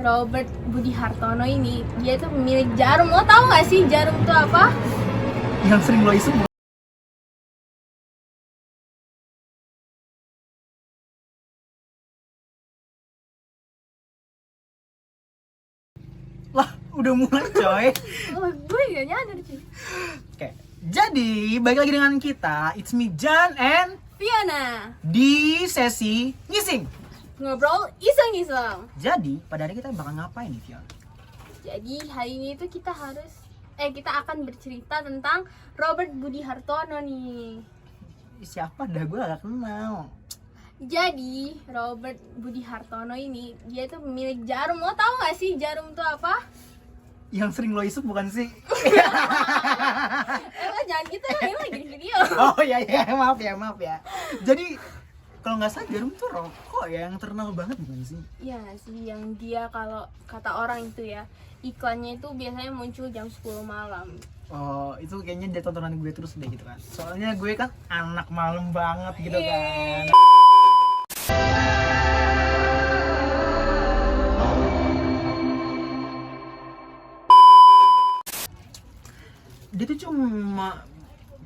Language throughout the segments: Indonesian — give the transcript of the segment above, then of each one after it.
Robert Budi Hartono ini, dia tuh pemilik Jarum. Lo tau gak sih Jarum itu apa? Yang sering lo iseng lah, udah mulai coy. Oh, gue gak nyadar sih. Oke, jadi balik lagi dengan kita, it's me Jan and Fiona, di sesi ngising. ngobrol iseng-iseng. Jadi pada hari kita bakal ngapain nih Fion? Jadi hari ini tuh kita akan bercerita tentang Robert Budi Hartono nih. Siapa dah, gue gak kenal. Jadi Robert Budi Hartono ini, dia tuh pemilik Jarum. Lo tau gak sih Jarum itu apa? Yang sering lo isep bukan sih? Jangan gitu lah, ini lagi di video. Oh iya, maaf ya. Jadi kalau nggak salah Jarum tuh rokok ya, yang terkenal banget bukan sih? Iya sih, yang dia kalau kata orang itu ya, iklannya itu biasanya muncul jam 10 malam. Oh, itu kayaknya dia tontonan gue terus deh gitu kan. Soalnya gue kan anak malam banget gitu kan. Dia tuh cuma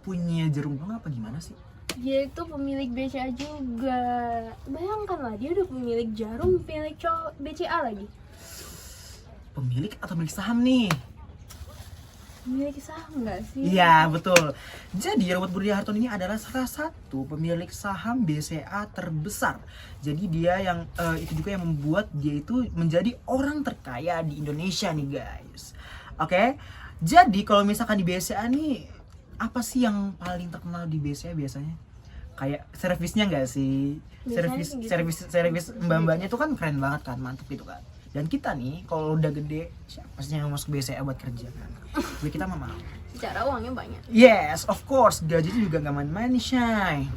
punya Jarum doang apa gimana sih? Dia itu pemilik BCA juga. Bayangkan lah, dia udah pemilik Jarum, pemilik BCA lagi. Pemilik atau pemilik saham nih? Pemilik saham nggak sih? Iya, betul. Jadi Robert Budi Hartono ini adalah salah satu pemilik saham BCA terbesar. Jadi dia yang itu juga yang membuat dia itu menjadi orang terkaya di Indonesia nih guys. Oke. Jadi kalau misalkan di BCA nih, apa sih yang paling terkenal di BCA biasanya? Kayak servisnya nggak sih? Biasanya gitu. Servis mbak-mbaknya itu kan keren banget kan, mantep gitu kan. Dan kita nih kalau udah gede, siapa sih yang masuk BCA buat kerja kan? Jadi kita mah mau. Secara uangnya banyak. Yes, of course, gajinya juga nggak main-main nih, Shay.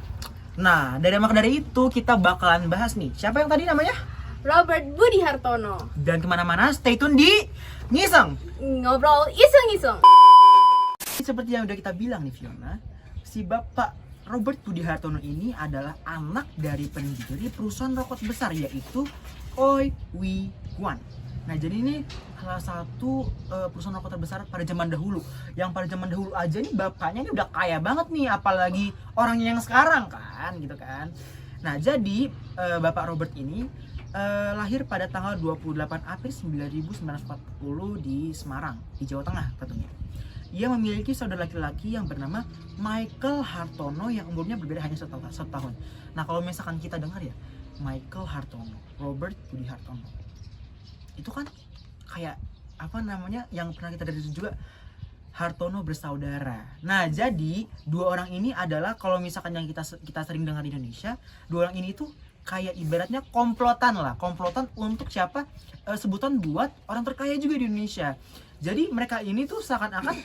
Nah, maka dari itu kita bakalan bahas nih, siapa yang tadi namanya? Robert Budi Hartono. Dan kemana-mana, stay tune di Ngiseng. Ngobrol iseng-iseng. Seperti yang udah kita bilang nih Fiona, si Bapak Robert Budi Hartono ini adalah anak dari pendiri perusahaan rokok besar yaitu Oi We One. Nah jadi ini salah satu perusahaan rokok terbesar pada zaman dahulu. Yang pada zaman dahulu aja nih bapaknya ini udah kaya banget nih, apalagi orangnya yang sekarang kan gitu kan. Nah jadi Bapak Robert ini lahir pada tanggal 28 April 1940 di Semarang, di Jawa Tengah tentunya. Ia memiliki saudara laki-laki yang bernama Michael Hartono yang umurnya berbeda hanya satu tahun. Nah kalau misalkan kita dengar ya, Michael Hartono, Robert Budi Hartono, itu kan kayak apa namanya yang pernah kita dengar juga, Hartono bersaudara. Nah jadi dua orang ini adalah kalau misalkan yang kita sering dengar di Indonesia, dua orang ini tuh kayak ibaratnya komplotan untuk siapa, sebutan buat orang terkaya juga di Indonesia. Jadi mereka ini tuh seakan-akan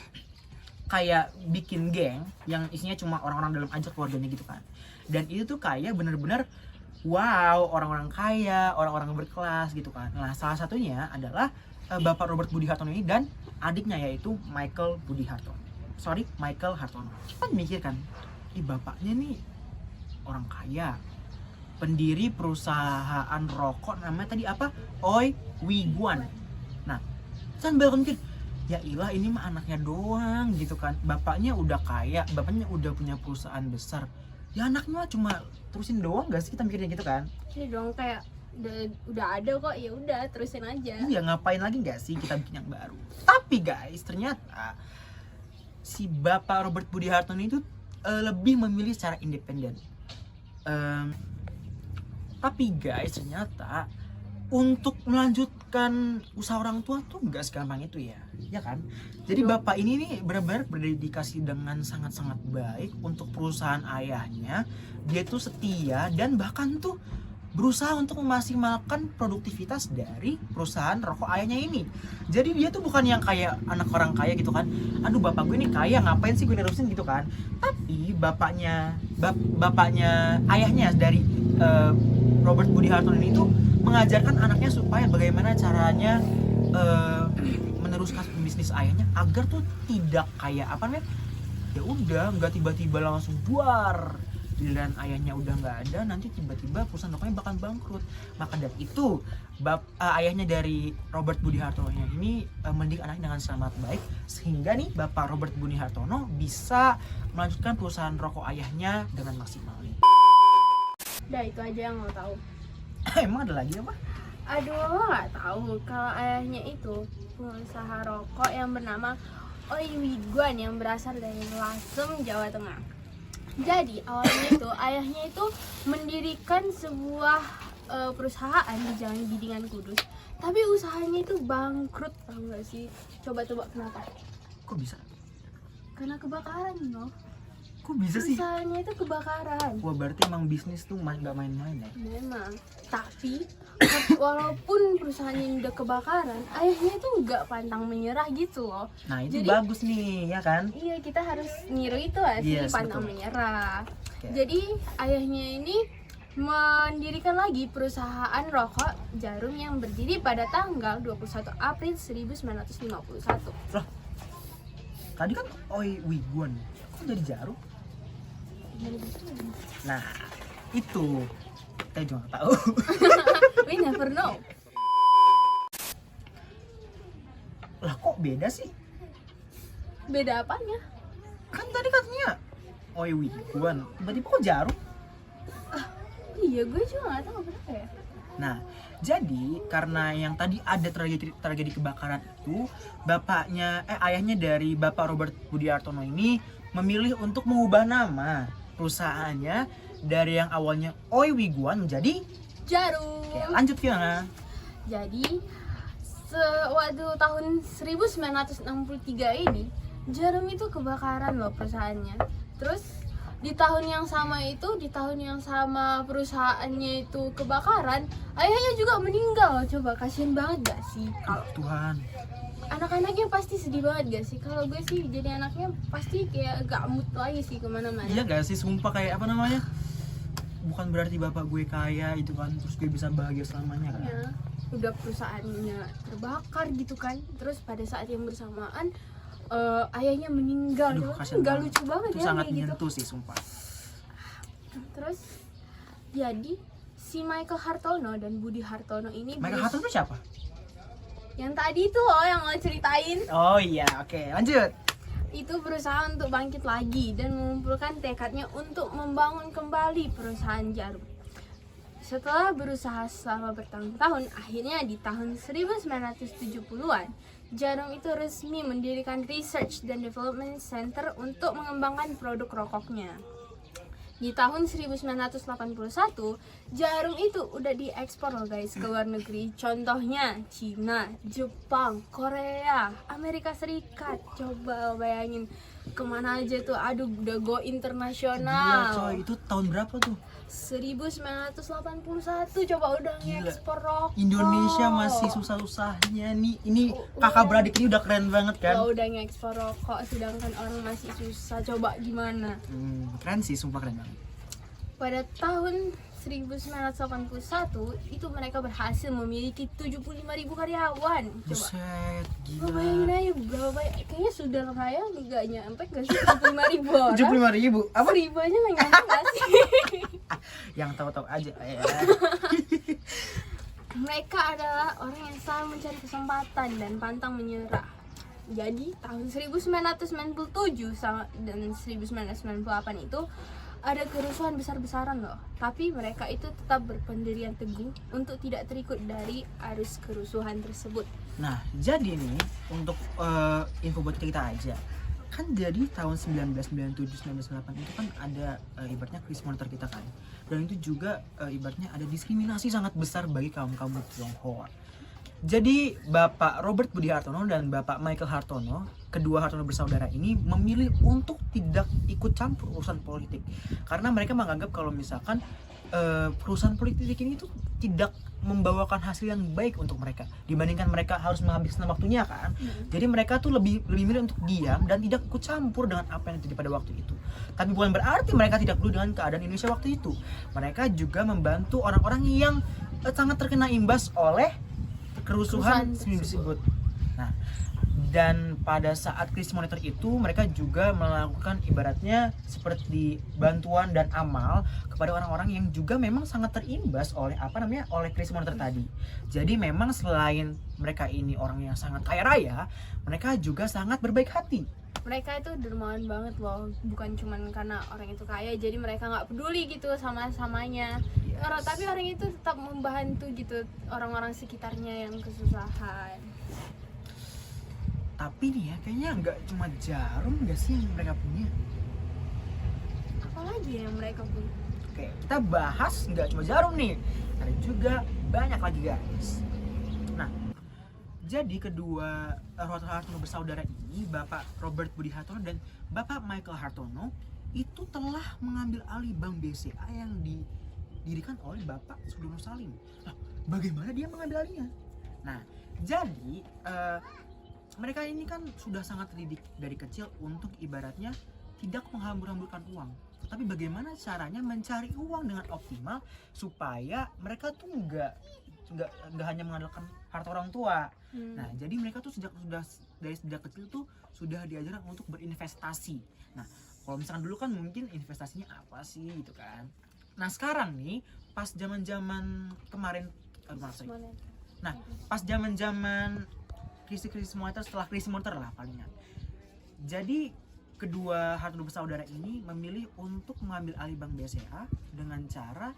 kayak bikin geng yang isinya cuma orang-orang dalam aja keluarganya gitu kan. Dan itu tuh kayak bener-bener wow, orang-orang kaya, orang-orang berkelas gitu kan. Nah salah satunya adalah Bapak Robert Budi Hartono ini dan adiknya yaitu Michael Hartono. Kan mikir kan, bapaknya nih orang kaya, pendiri perusahaan rokok namanya tadi apa? Oi We One. Nah, sambil mikir, ya ilah ini mah anaknya doang gitu kan. Bapaknya udah kaya, bapaknya udah punya perusahaan besar. Ya anaknya cuma terusin doang gak sih, kita mikirnya gitu kan? Iya dong, kayak udah ada kok, ya udah terusin aja. Iya, ngapain lagi gak sih kita bikin yang baru? Tapi guys, ternyata si Bapak Robert Budi Hartono itu lebih memilih secara independen. Tapi guys, ternyata untuk melanjutkan usaha orang tua tuh gak segampang itu ya kan? Jadi bapak ini nih benar-benar berdedikasi dengan sangat-sangat baik untuk perusahaan ayahnya. Dia tuh setia dan bahkan tuh berusaha untuk memaksimalkan produktivitas dari perusahaan rokok ayahnya ini. Jadi dia tuh bukan yang kayak anak orang kaya gitu kan. Aduh bapak gue ini kaya, ngapain sih gue nerusin gitu kan. Tapi bapaknya ayahnya dari Robert Budi Hartono ini tuh mengajarkan anaknya supaya bagaimana caranya meneruskan bisnis ayahnya agar tuh tidak kayak apa namanya, ya udah nggak tiba-tiba langsung duar giliran ayahnya udah nggak ada, nanti tiba-tiba perusahaan rokoknya bakal bangkrut. Maka dari itu ayahnya dari Robert Budi Hartono ini mendidik anaknya dengan sangat baik, sehingga nih Bapak Robert Budi Hartono bisa melanjutkan perusahaan rokok ayahnya dengan maksimal nih. Udah itu aja yang lo tahu. Emang ada lagi apa? Aduh, lo nggak tahu kalau ayahnya itu pengusaha rokok yang bernama Oi Wiguan yang berasal dari Lasem, Jawa Tengah. Jadi awalnya itu ayahnya itu mendirikan sebuah perusahaan di Jalan Bidingan Kudus. Tapi usahanya itu bangkrut, tau gak sih? Coba tebak kenapa? Kok bisa? Karena kebakaran loh. Kok bisa sih? Usahanya itu kebakaran. Wah, berarti emang bisnis tuh nggak main-main ya? Memang. Tapi walaupun perusahaannya udah kebakaran, ayahnya itu nggak pantang menyerah gitu loh. Nah itu Jadi, bagus nih, ya kan? Iya, kita harus niru itu sih, Yes, pantang betul. menyerah. Oke. Jadi ayahnya ini mendirikan lagi perusahaan rokok Jarum yang berdiri pada tanggal 21 April 1951. Loh, tadi kan Oi Wiguan, kok jadi Jarum? Nah, itu kita juga nggak tahu. We never know. Lah kok beda sih? Beda apanya? Kan tadi katanya Oi Wiguan, tiba-tiba kok Jarum? Iya, gue juga nggak tahu kenapa ya. Nah, jadi karena yang tadi ada tragedi kebakaran itu, ayahnya dari Bapak Robert Budi Hartono ini memilih untuk mengubah nama perusahaannya dari yang awalnya Oi Wiguan menjadi Jarum. Oke, lanjut Fiona. Jadi waktu tahun 1963 ini Jarum itu kebakaran loh perusahaannya. Terus di tahun yang sama perusahaannya itu kebakaran, ayahnya juga meninggal. Coba, kasian banget gak sih? Kalau Tuhan. anak-anaknya pasti sedih banget gak sih? Kalau gue sih jadi anaknya pasti kayak gak mood lagi sih kemana-mana. Iya gak sih, sumpah kayak apa namanya? Bukan berarti bapak gue kaya itu kan, terus gue bisa bahagia selamanya kan? Ya, udah perusahaannya terbakar gitu kan. Terus pada saat yang bersamaan ayahnya meninggal. Aduh, Coba, kasian nggak banget. lucu banget Itu ya sangat kayak gitu. menyentuh sih, sumpah. Terus jadi si Michael Hartono dan Budi Hartono ini Michael Hartono itu siapa? yang tadi itu loh yang lo ceritain, Oh iya, oke, lanjut. itu berusaha untuk bangkit lagi dan mengumpulkan tekadnya untuk membangun kembali perusahaan Jarum. Setelah berusaha selama bertahun-tahun, akhirnya di tahun 1970-an, Jarum itu resmi mendirikan Research and Development Center untuk mengembangkan produk rokoknya. Di tahun 1981, Jarum itu udah diekspor loh guys ke luar negeri. Contohnya Cina, Jepang, Korea, Amerika Serikat. Coba lo bayangin kemana aja tuh, aduh udah go Gila internasional. coy, itu tahun berapa tuh? 1981 coba udah Gila. ngekspor rokok. Indonesia masih susah-susahnya nih. Ini kakak beradik ini udah keren banget kan? Lo udah ngekspor rokok sedangkan orang masih susah. Coba gimana? Keren sih, sumpah keren banget. Pada tahun 1981 itu mereka berhasil memiliki 75.000 karyawan. Coba. Buset, Lo gila. bayangin aja berapa banyak. Kayaknya sudah kaya nggak nyampe gak sih 75.000 orang? 75.000. Apa? 1.000 aja nggak nyampe gak sih? Yang tahu-tahu aja ya. Mereka adalah orang yang selalu mencari kesempatan dan pantang menyerah. Jadi tahun 1997 dan 1998 itu ada kerusuhan besar-besaran loh. Tapi mereka itu tetap berpendirian teguh untuk tidak terikut dari arus kerusuhan tersebut. Nah, jadi nih untuk info buat kita aja. Kan jadi tahun 1997-1998 itu kan ada ibaratnya krisis moneter kita kan. Dan itu juga ibaratnya ada diskriminasi sangat besar bagi kaum-kaum Tionghoa. Jadi Bapak Robert Budi Hartono dan Bapak Michael Hartono, kedua Hartono bersaudara ini memilih untuk tidak ikut campur urusan politik. Karena mereka menganggap kalau misalkan perusahaan politik ini tuh tidak membawakan hasil yang baik untuk mereka dibandingkan mereka harus menghabiskan waktunya kan. Jadi mereka tuh lebih milih untuk diam dan tidak ikut campur dengan apa yang terjadi pada waktu itu. Tapi bukan berarti mereka tidak peduli dengan keadaan Indonesia waktu itu. Mereka juga membantu orang-orang yang sangat terkena imbas oleh kerusuhan tersebut. Nah, Dan pada saat krisis moneter itu mereka juga melakukan ibaratnya seperti bantuan dan amal kepada orang-orang yang juga memang sangat terimbas oleh oleh krisis moneter tadi. Jadi memang selain mereka ini orang yang sangat kaya raya, mereka juga sangat berbaik hati. Mereka itu dermawan banget loh, bukan cuman karena orang itu kaya jadi mereka nggak peduli gitu sama samanya. Yes. Tapi orang itu tetap membantu gitu orang-orang sekitarnya yang kesusahan. Tapi nih ya, kayaknya nggak cuma jarum nggak sih yang mereka punya. Apalagi yang mereka punya? Oke, kita bahas nggak cuma jarum nih, ada juga banyak lagi guys. Nah, jadi kedua Hartono bersaudara ini, Bapak Robert Budi Hartono dan Bapak Michael Hartono itu telah mengambil alih Bank BCA yang didirikan oleh Bapak Sudono Salim. Nah, bagaimana dia mengambil alihnya? Nah, jadi mereka ini kan sudah sangat terdidik dari kecil untuk ibaratnya tidak menghambur-hamburkan uang. Tapi bagaimana caranya mencari uang dengan optimal supaya mereka tuh nggak hanya mengandalkan harta orang tua. Nah, jadi mereka tuh dari sejak kecil tuh sudah diajarkan untuk berinvestasi. Nah, kalau misalkan dulu kan mungkin investasinya apa sih gitu kan. Nah, sekarang nih pas zaman-zaman kemarin Nah, pas zaman-zaman krisis moneter, setelah krisis moneter lah palingan. Jadi kedua Hartono bersaudara ini memilih untuk mengambil alih Bank BCA dengan cara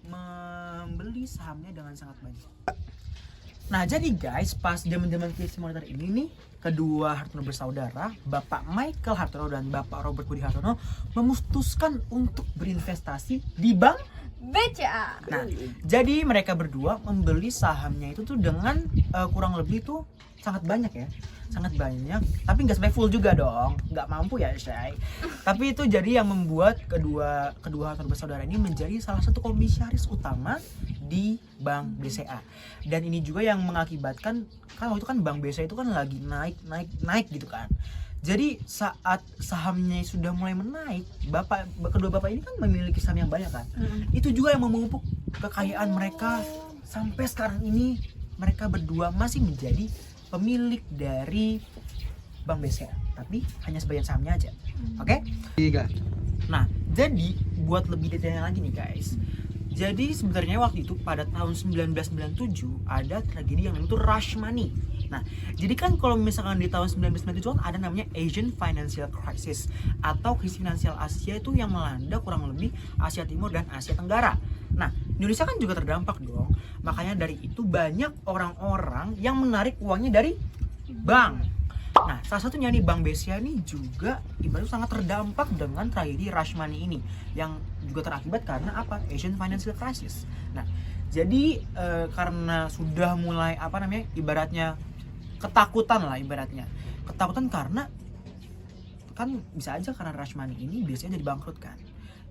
membeli sahamnya dengan sangat banyak. Nah, jadi guys, pas zaman-zaman krisis moneter ini nih, kedua Hartono bersaudara, Bapak Michael Hartono dan Bapak Robert Budi Hartono memutuskan untuk berinvestasi di Bank BCA. Nah, jadi mereka berdua membeli sahamnya itu tuh dengan kurang lebih tuh sangat banyak ya, sangat banyak. Tapi nggak sampai full juga dong, nggak mampu ya Shay. Tapi itu jadi yang membuat kedua Hartono bersaudara ini menjadi salah satu komisaris utama di Bank BCA. Dan ini juga yang mengakibatkan kan waktu itu kan Bank BCA itu kan lagi naik gitu kan. Jadi saat sahamnya sudah mulai menaik, kedua bapak ini kan memiliki saham yang banyak kan. Itu juga yang memupuk kekayaan mereka sampai sekarang ini. Mereka berdua masih menjadi pemilik dari Bank BCA, tapi hanya sebagian sahamnya aja. Oke? Nah, jadi buat lebih detailnya lagi nih guys. Jadi sebenarnya waktu itu pada tahun 1997 ada tragedi yang namanya rush money. Nah, jadi kan kalau misalkan di tahun 1997 kan ada namanya Asian Financial Crisis atau krisis finansial Asia itu yang melanda kurang lebih Asia Timur dan Asia Tenggara. Nah, Indonesia kan juga terdampak dong. Makanya dari itu banyak orang-orang yang menarik uangnya dari bank. Nah, salah satunya nih Bank BCA ini juga ibaratnya sangat terdampak dengan tragedi rush money ini yang juga terakibat karena apa? Asian Financial Crisis. Nah, jadi karena sudah mulai ibaratnya ketakutan karena kan bisa aja karena rush money ini BCA jadi bangkrut kan.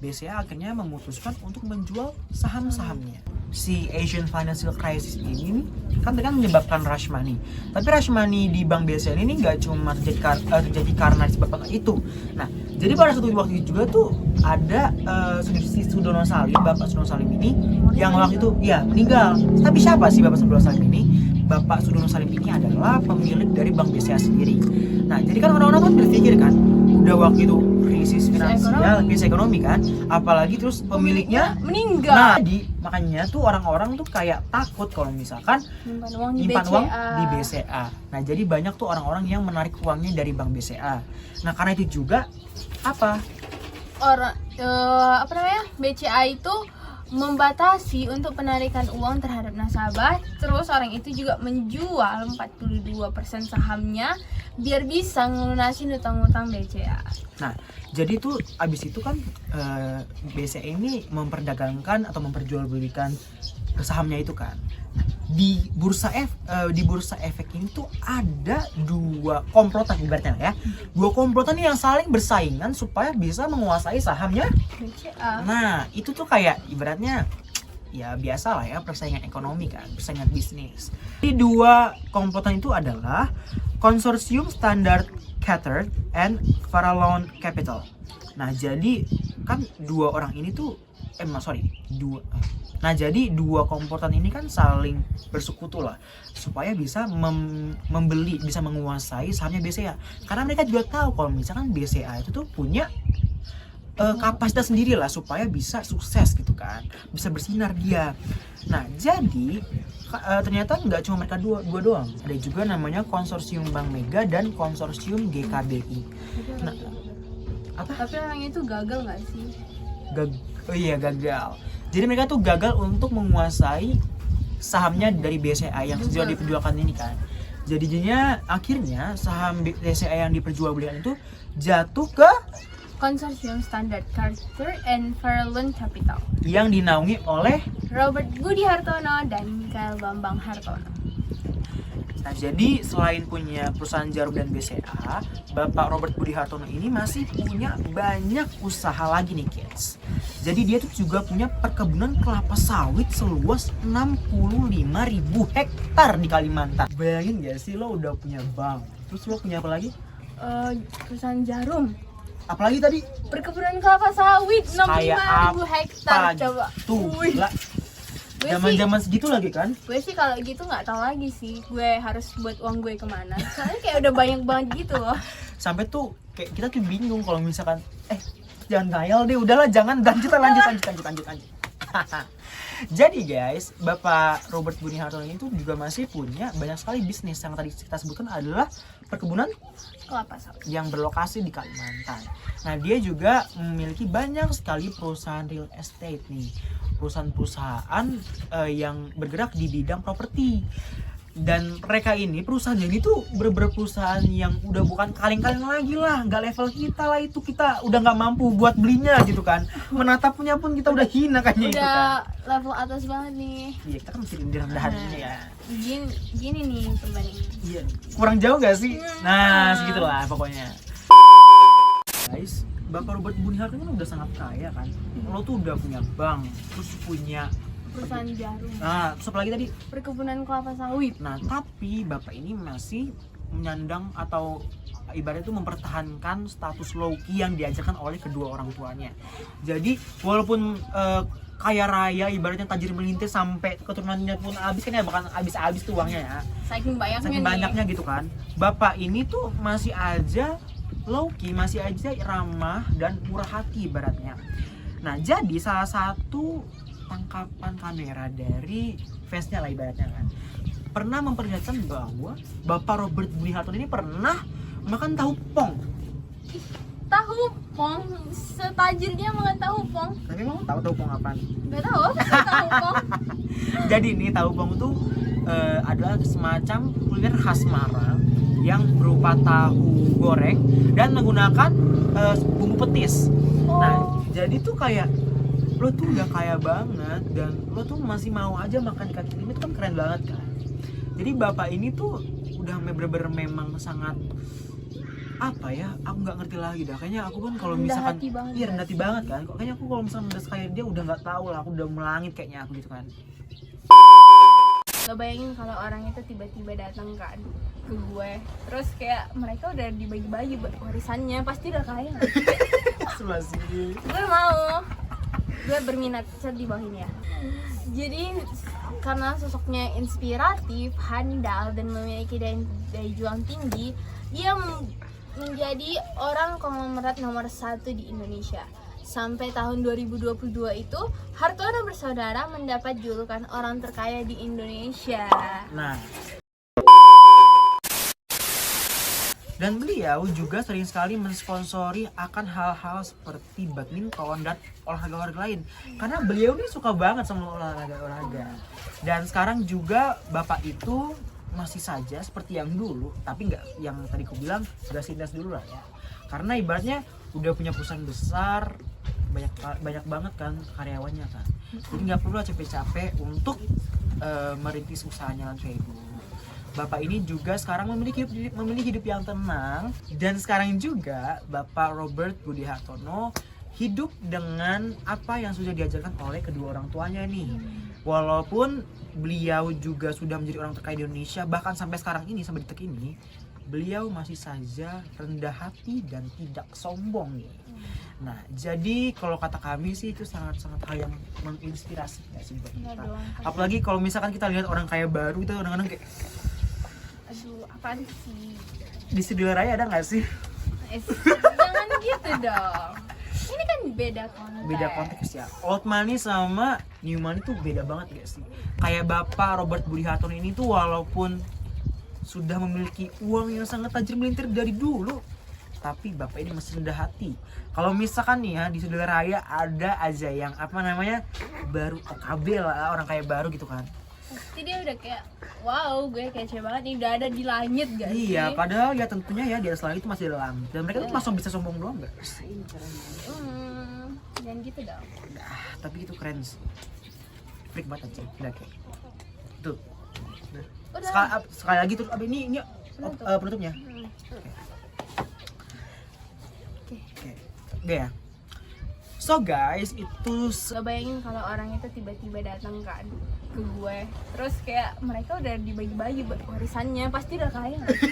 BCA akhirnya memutuskan untuk menjual saham-sahamnya. Si Asian Financial Crisis ini kan menyebabkan rush money. Tapi rush money di Bank BCA ini nggak cuma terjadi karena disebabkan itu. Nah, jadi pada suatu waktu itu juga tuh ada si Sudono Salim, Bapak Sudono Salim ini yang waktu itu meninggal. Tapi siapa sih Bapak Sudono Salim ini? Bapak Sudono Salim ini adalah pemilik dari Bank BCA sendiri. Nah, jadi kan orang-orang kan berpikir kan, udah waktu itu krisis finansial, krisis ekonomi kan, apalagi terus pemiliknya meninggal. Nah, jadi makanya tuh orang-orang tuh kayak takut kalau misalkan nyimpan uang di BCA. Nah, jadi banyak tuh orang-orang yang menarik uangnya dari Bank BCA. Nah, karena itu juga BCA itu membatasi untuk penarikan uang terhadap nasabah. Terus orang itu juga menjual 42% sahamnya biar bisa ngelunasin utang-utang BCA. Nah, jadi tuh abis itu kan BCA ini memperdagangkan atau memperjualbelikan sahamnya itu kan. Nah, di bursa efek ini tuh ada dua komplotan ibaratnya ya. Dua komplotan yang saling bersaingan supaya bisa menguasai sahamnya BCA. Nah, itu tuh kayak ibaratnya ya biasa lah ya, persaingan ekonomi kan, persaingan bisnis. Di dua komplotan itu adalah Konsorsium Standard Chartered and Farallon Capital. Nah, jadi kan dua orang ini tuh dua. Nah, jadi dua kompotan ini kan saling bersekutu lah supaya bisa membeli, bisa menguasai sahamnya BCA. Karena mereka juga tahu kalau misalkan BCA itu tuh punya kapasitas sendiri lah supaya bisa sukses gitu kan, bisa bersinar dia. Nah, jadi ternyata nggak cuma mereka dua doang, ada juga namanya konsorsium Bank Mega dan konsorsium GKBI. Nah, apa? Tapi orang itu gagal nggak sih? Oh iya, gagal. Jadi mereka tuh gagal untuk menguasai sahamnya dari BCA yang sudah diperjualkan ini kan. Jadinya akhirnya saham BCA yang diperjualbelikan itu jatuh ke Konsorsium Standard Chartered and Farallon Capital yang dinaungi oleh Robert Budi Hartono dan Mikael Bambang Hartono. Nah, jadi selain punya perusahaan Jarum dan BCA, Bapak Robert Budi Hartono ini masih punya banyak usaha lagi nih, kids. Jadi dia tuh juga punya perkebunan kelapa sawit seluas 65.000 hektar di Kalimantan. Bayangin gak sih, lo udah punya bank, terus lo punya apa lagi? Perusahaan jarum, Apalagi tadi? perkebunan kelapa sawit Kayak 65.000 hektar. Coba. Tuh, Wih. gila. Gue Zaman-zaman segitu lagi kan? sih kalau gitu nggak tahu lagi sih gue harus buat uang gue kemana. Soalnya kayak udah banyak banget gitu loh. Sampai tuh kayak kita tuh bingung kalau misalkan jangan ngayal deh, udahlah jangan, lanjut. Jadi guys, Bapak Robert Budi Hartono itu juga masih punya banyak sekali bisnis. Yang tadi kita sebutkan adalah perkebunan Kelapa sawit yang berlokasi di Kalimantan. Nah, dia juga memiliki banyak sekali perusahaan real estate nih, perusahaan-perusahaan yang bergerak di bidang properti. Dan mereka ini, perusahaannya ini tuh bener-bener perusahaan yang udah bukan kaleng-kaleng lagi lah, nggak level kita lah, itu kita udah nggak mampu buat belinya gitu kan, menatapnya pun kita udah hina kayaknya itu udah kan. level atas banget nih. Iya, kita kan mesti rendah-rendahan ini ya. Gini nih perbandingan. Iya, kurang jauh gak sih? Nah, segitulah pokoknya. Guys, Bapak Robert Budi Hartono kan udah sangat kaya kan. Lo tuh udah punya bank, terus punya Perusahaan jarum, nah, terus apa lagi tadi? perkebunan kelapa sawit. Nah, tapi Bapak ini masih menyandang atau ibaratnya itu mempertahankan status low key yang diajarkan oleh kedua orang tuanya. Jadi, walaupun kaya raya, ibaratnya tajir melintir sampai keturunannya pun habis kan ya, bahkan habis-habis tuh uangnya ya. Saking banyaknya Saking banyaknya gitu kan. Bapak ini tuh masih aja low key, masih aja ramah dan murah hati ibaratnya. Nah, jadi salah satu tangkapan kamera dari fansnya lah ibaratnya kan, pernah memperlihatkan bahwa Bapak Robert Budi Hartono ini pernah makan tahu pong. Tahu pong, setajir dia makan tahu pong. Tapi emang tahu pong apaan? Gak tahu apa sih tahu pong. Jadi ini tahu pong itu adalah semacam kuliner khas Malang yang berupa tahu goreng dan menggunakan bumbu petis. Nah, jadi tuh kayak lo tuh udah kaya banget dan lo tuh masih mau aja makan di kaki lima, itu kan keren banget kan. Jadi bapak ini tuh udah bener-bener memang sangat apa ya, aku nggak ngerti lagi dah. Kayaknya aku kan kalau misalkan iya rendah hati banget kan. Kok kayaknya aku kalau misalkan udah kayak dia udah nggak tahu lah, aku udah melangit kayaknya aku gitu kan. Gak bayangin kalau orang itu tiba-tiba datang kan ke gue, terus kayak mereka udah dibagi-bagi warisannya, pasti udah kaya. Masih. Gue mau, gue berminat, chat di bawah ini ya. Jadi karena sosoknya inspiratif, handal, dan memiliki daya juang tinggi, dia menjadi orang konglomerat nomor 1 di Indonesia. Sampai tahun 2022 itu, Hartono bersaudara mendapat julukan orang terkaya di Indonesia. Nah, dan beliau juga sering sekali mensponsori akan hal-hal seperti badminton dan olahraga lain. Karena beliau ini suka banget sama olahraga. Dan sekarang juga bapak itu masih saja seperti yang dulu, tapi nggak yang tadi aku bilang, udah sindas dulu lah ya. Karena ibaratnya udah punya perusahaan besar, banyak banget kan karyawannya kan. Jadi nggak perlu capek-capek untuk merintis usahanya lagi kayak dulu. Bapak ini juga sekarang memiliki hidup yang tenang, dan sekarang juga Bapak Robert Budi Hartono hidup dengan apa yang sudah diajarkan oleh kedua orang tuanya nih. Walaupun beliau juga sudah menjadi orang terkaya di Indonesia, bahkan sampai sekarang ini, sampai detik ini, beliau masih saja rendah hati dan tidak sombong nih. Nah, jadi kalau kata kami sih itu sangat-sangat hal yang menginspirasi nggak sih buat Enggak kita. dong. Apalagi kalau misalkan kita lihat orang kaya baru itu kadang-kadang kayak Aduh, apaan sih? di Sudiraya Raya ada nggak sih? Jangan gitu dong. Ini kan beda konteks. Beda konteks ya. Old money sama new money tuh beda banget gak sih? Kayak Bapak Robert Budi Hartono ini tuh walaupun sudah memiliki uang yang sangat tajam melintir dari dulu, tapi Bapak ini masih rendah hati. Kalau misalkan nih ya di Sudiraya Raya ada aja yang apa namanya baru OKB lah, orang kaya baru gitu kan. Pasti dia udah kayak, wow, gue kece banget nih, udah ada di langit gak sih? Iya, padahal ya tentunya ya di atas langit itu masih dalam. Dan mereka tuh langsung bisa sombong doang gak sih? Jangan gitu dong. Nah, tapi itu keren sih. Freak banget aja, udah kayak tuh. Nah. Udah. Sekali lagi tuh, ini Penutup. penutupnya. Oke. Oke ya. So guys, itu Gak bayangin kalau orang itu tiba-tiba datang kan ke gue, terus kayak mereka udah dibagi-bagi warisannya, pasti udah kaya nggak sih?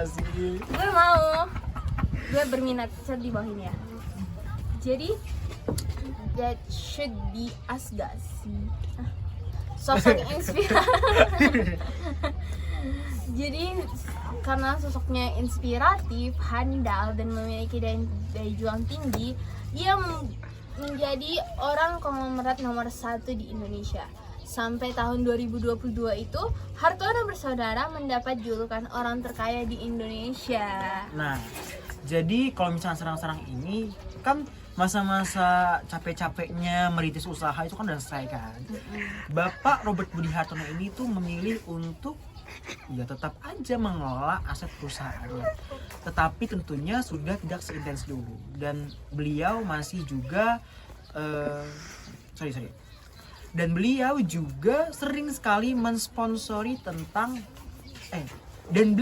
sih. Gue mau, gue berminat, bisa di bawah ini ya. Jadi that should be us gak sih? Sosok inspiratif. Jadi karena sosoknya inspiratif, handal, dan memiliki daya juang tinggi, ia menjadi orang konglomerat nomor 1 di Indonesia. Sampai tahun 2022 itu, Hartono bersaudara mendapat julukan orang terkaya di Indonesia. Nah, jadi kalau misalnya serang-serang ini kan masa-masa capek-capeknya merintis usaha itu kan udah selesai kan. Bapak Robert Budi Hartono ini tuh memilih untuk ya tetap aja mengelola aset perusahaannya, tetapi tentunya sudah tidak seintens dulu, dan beliau masih juga dan beliau juga sering sekali mensponsori tentang dan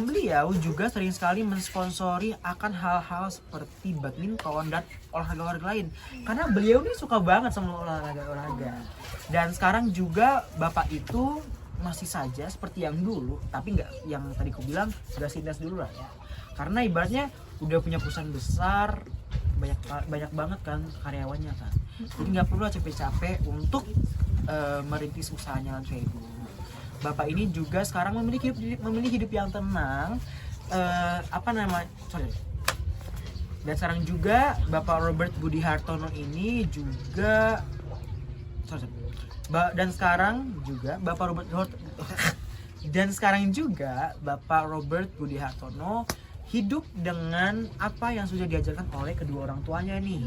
beliau juga sering sekali mensponsori akan hal-hal seperti badminton dan olahraga lain, karena beliau ini suka banget sama olahraga. Dan sekarang juga bapak itu masih saja seperti yang dulu, tapi nggak yang tadi aku bilang sudah sintas dulu lah ya, karena ibaratnya udah punya perusahaan besar, banyak banget kan karyawannya kan, jadi nggak perlu capek-capek untuk merintis usahanya kayak dulu. Bapak ini juga sekarang memilih hidup yang tenang, dan sekarang juga Bapak Robert Budi Hartono ini juga dan sekarang juga Bapak Robert Budi Hartono hidup dengan apa yang sudah diajarkan oleh kedua orang tuanya nih.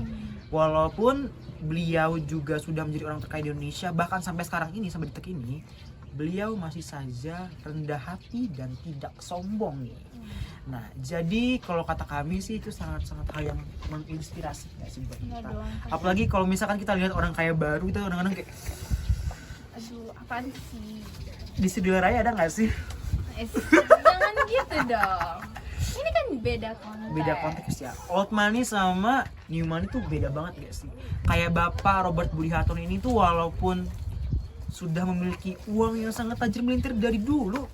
Walaupun beliau juga sudah menjadi orang terkaya di Indonesia, bahkan sampai sekarang ini, sampai detik ini, beliau masih saja rendah hati dan tidak sombong nih. Nah, jadi kalau kata kami sih itu sangat-sangat hal yang menginspirasi nggak sih buat kita. Apalagi kalau misalkan kita lihat orang kaya baru itu kadang-kadang kayak Aduh, apaan sih? di Sudiraya Raya ada nggak sih? Jangan gitu dong. Ini kan beda konteks. Beda konteks ya. Old money sama new money tuh beda banget gak sih? Kayak Bapak Robert Budi Hartono ini tuh walaupun sudah memiliki uang yang sangat tajam melintir dari dulu,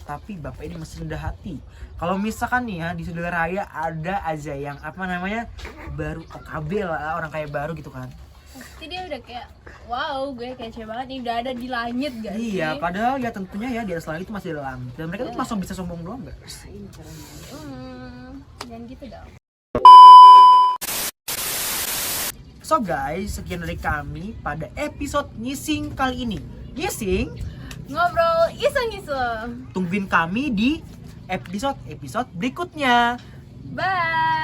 tapi Bapak ini masih rendah hati. Kalau misalkan nih ya di Sudiraya Raya ada aja yang apa namanya baru OKB lah, orang kaya baru gitu kan. Pasti dia udah kayak, wow, gue kece banget nih, udah ada di langit gak sih? Iya, padahal ya tentunya ya di atas langit itu masih dalam. Dan mereka tuh langsung bisa sombong doang gak sih? Jangan gitu dong. So guys, sekian dari kami pada episode Nyising kali ini. Nyising, Ngobrol iseng-iseng. tungguin kami di episode berikutnya. Bye.